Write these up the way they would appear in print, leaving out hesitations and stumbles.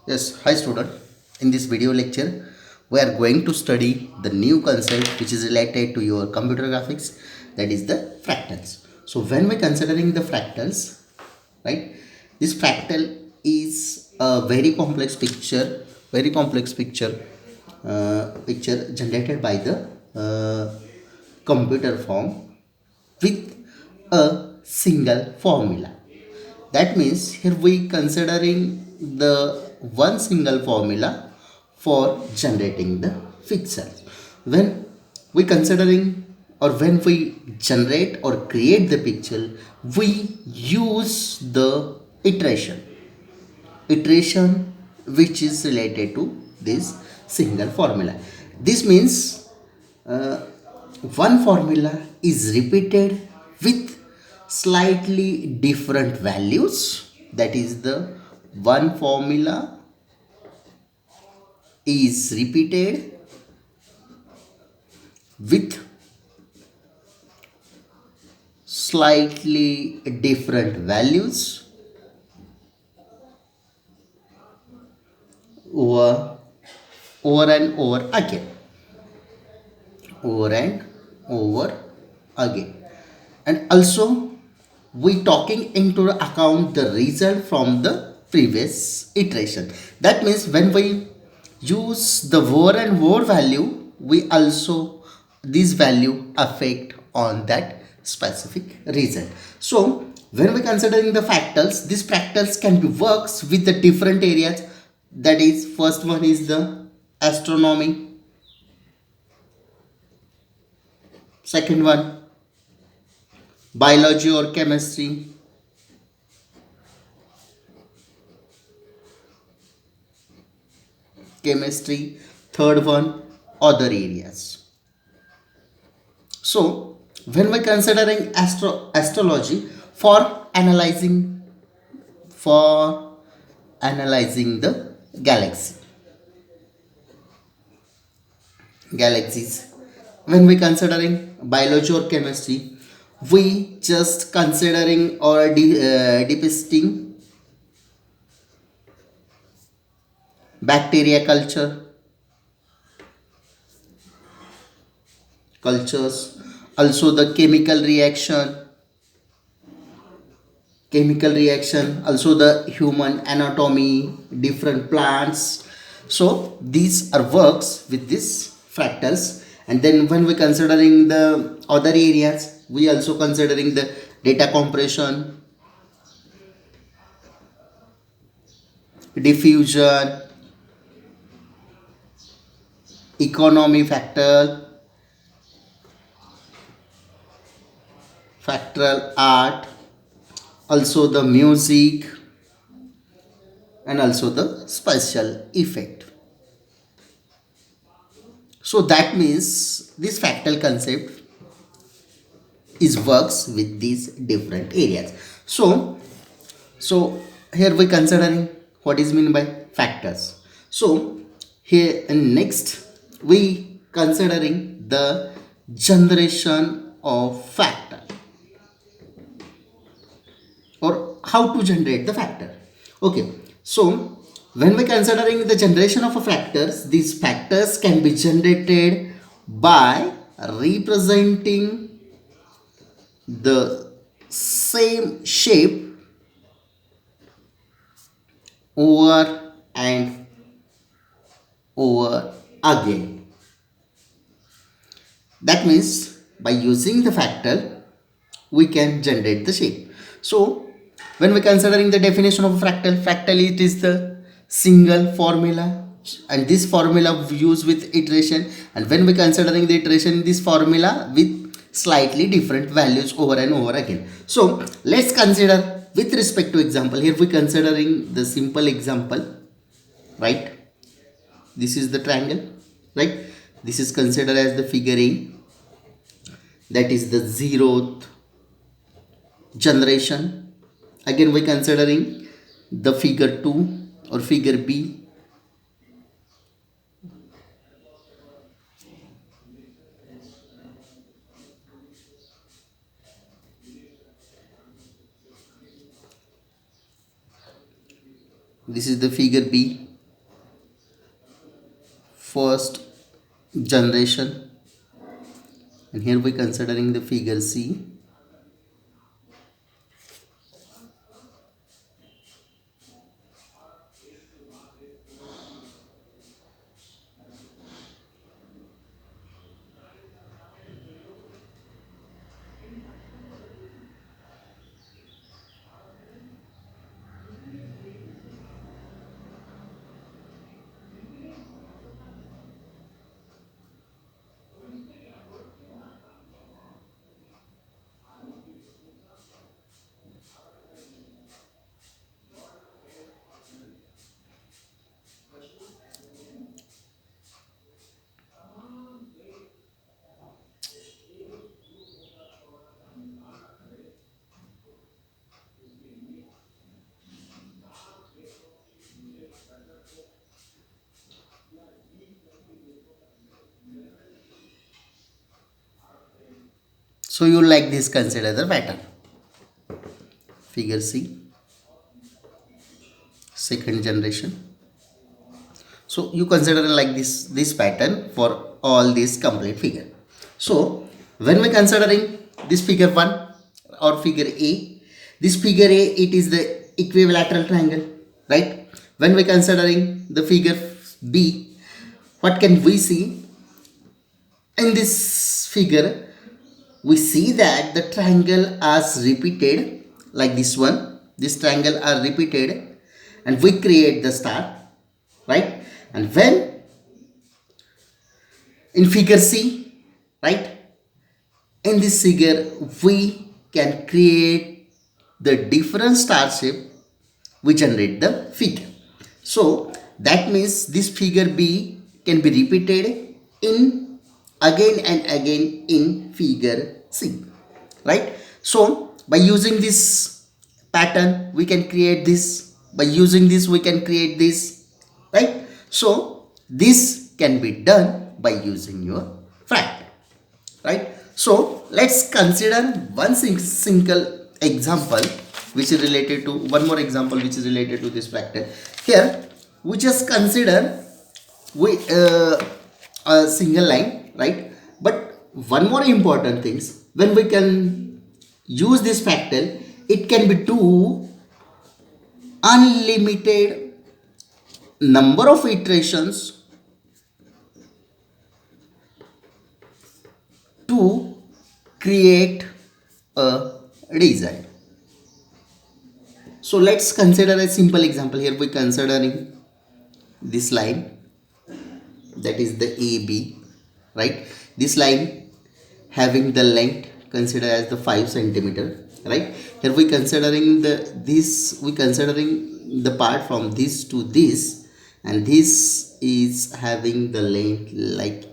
Yes, hi student. In this video lecture, we are going to study the new concept which is related to your computer graphics, that is the fractals. So when we're considering the fractals, right, this fractal is a very complex picture generated by the computer form with a single formula. That means here we considering the one single formula for generating the pixels. When we considering or when we generate or create the pixel, we use the iteration which is related to this single formula. This means uh, one formula is repeated with slightly different values. That is, the one formula is repeated with slightly different values over and over and over again. And also we talking into account the result from the previous iteration. That means when we use the over and over value, we also this value affect on that specific result. So when we considering the fractals, these fractals can be works with the different areas. That is, first one is the astronomy, second one biology or chemistry, third one other areas. So when we're considering astrology for for analyzing the galaxies, when we're considering biology or chemistry, we just considering or depicting bacteria cultures, also the chemical reaction, also the human anatomy, different plants. So these are works with this fractals. And then when we're considering the other areas, we also considering the data compression, diffusion, economy factoral art, also the music, and also the special effect. So that means this fractal concept is works with these different areas. So here we considering what is mean by factors. So here and next we considering the generation of factor, or how to generate the factor. Okay, so when we considering the generation of a factors, these factors can be generated by representing the same shape over and over again. That means by using the fractal, we can generate the shape. So when we're considering the definition of a fractal, it is the single formula, and this formula we use with iteration. And when we're considering the iteration, this formula with slightly different values over and over again. So let's consider with respect to example. Here we're considering the simple example, right? This is the triangle, right? This is considered as the figure A, that is the zeroth generation. Again we considering the figure 2 or figure B. This is the figure B. first generation, and here we considering the figure C. So you like this, consider the pattern. Figure C, second generation. So you consider like this pattern for all this complete figure. So when we considering this figure 1 or figure A, this figure A, it is the equilateral triangle, right? When we considering the figure B, what can we see in this figure? We see that the triangle is repeated like this one. This triangle are repeated and we create the star, right? And when in figure C, right, in this figure we can create the different star shape, we generate the figure. So that means this figure B can be repeated in again and again in figure C, right? So by using this pattern we can create this, by using this we can create this, right? So this can be done by using your fractal, right? So let's consider one single example which is related to one more example which is related to this fractal. Here we just consider a single line, right? But one more important things, when we can use this fractal, it can be do unlimited number of iterations to create a design. So let's consider a simple example. Here we considering this line, that is the AB, right? This line having the length considered as the 5 centimeter, right? Here we considering we considering the part from this to this, and this is having the length like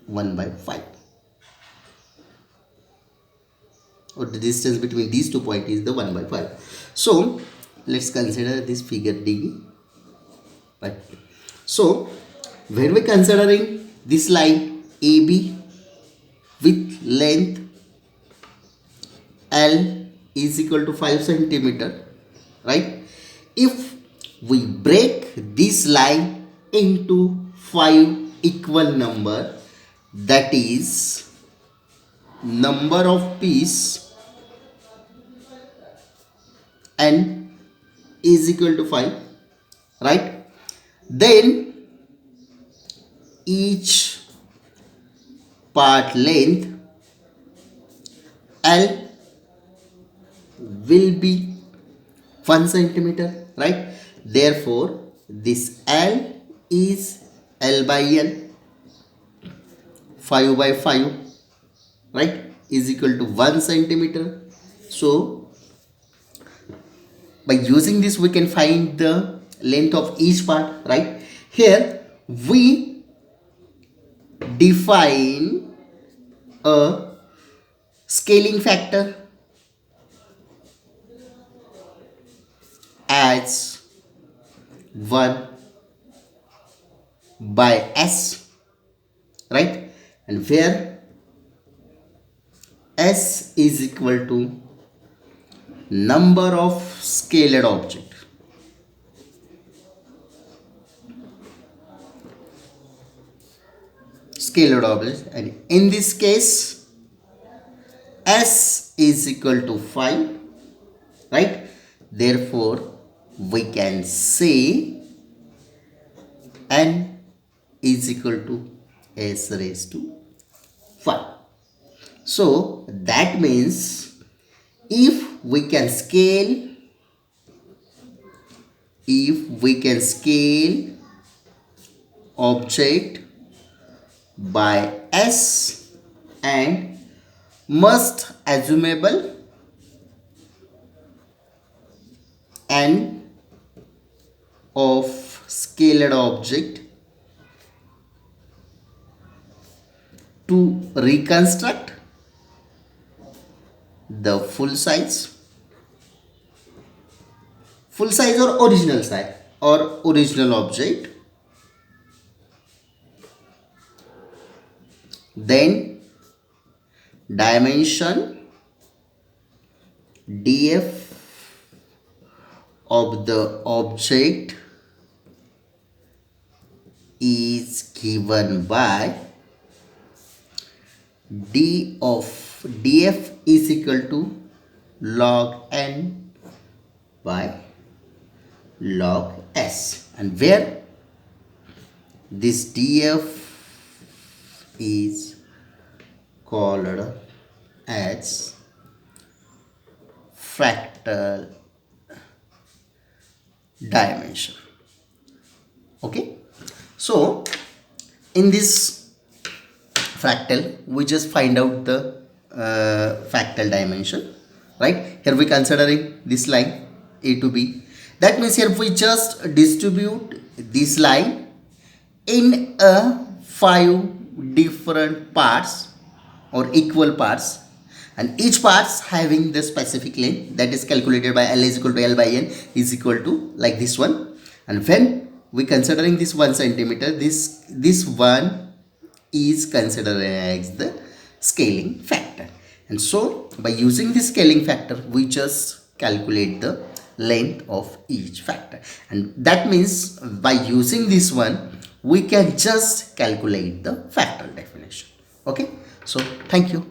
1 by 5, or the distance between these 2 points is the 1 by 5. So let's consider this figure D, right? So when we considering this line AB with length L is equal to 5 centimeter, right? If we break this line into 5 equal number, that is number of piece n is equal to 5, right? Then each part length L will be 1 centimeter, right? Therefore this L is L by N, 5 by 5, right, is equal to 1 centimeter. So by using this we can find the length of each part, right? Here we define a scaling factor as 1 by S, right? And where S is equal to number of scaled object. scalar object, and in this case s is equal to 5, right? Therefore we can say n is equal to s raised to 5. So that means if we can scale object by s and must assumable n of scalar object to reconstruct the full size or original size or original object, then dimension df of the object is given by df is equal to log n by log s, and where this df is called as fractal dimension. Okay, so in this fractal we just find out the fractal dimension, right? Here we considering this line a to b. That means here we just distribute this line in 5 different parts or equal parts, and each parts having the specific length that is calculated by L is equal to L by N is equal to like this one. And when we considering this 1 centimeter, this one is considered as the scaling factor, and so by using this scaling factor we just calculate the length of each factor, and that means by using this one we can just calculate the factorial definition. Okay, so thank you.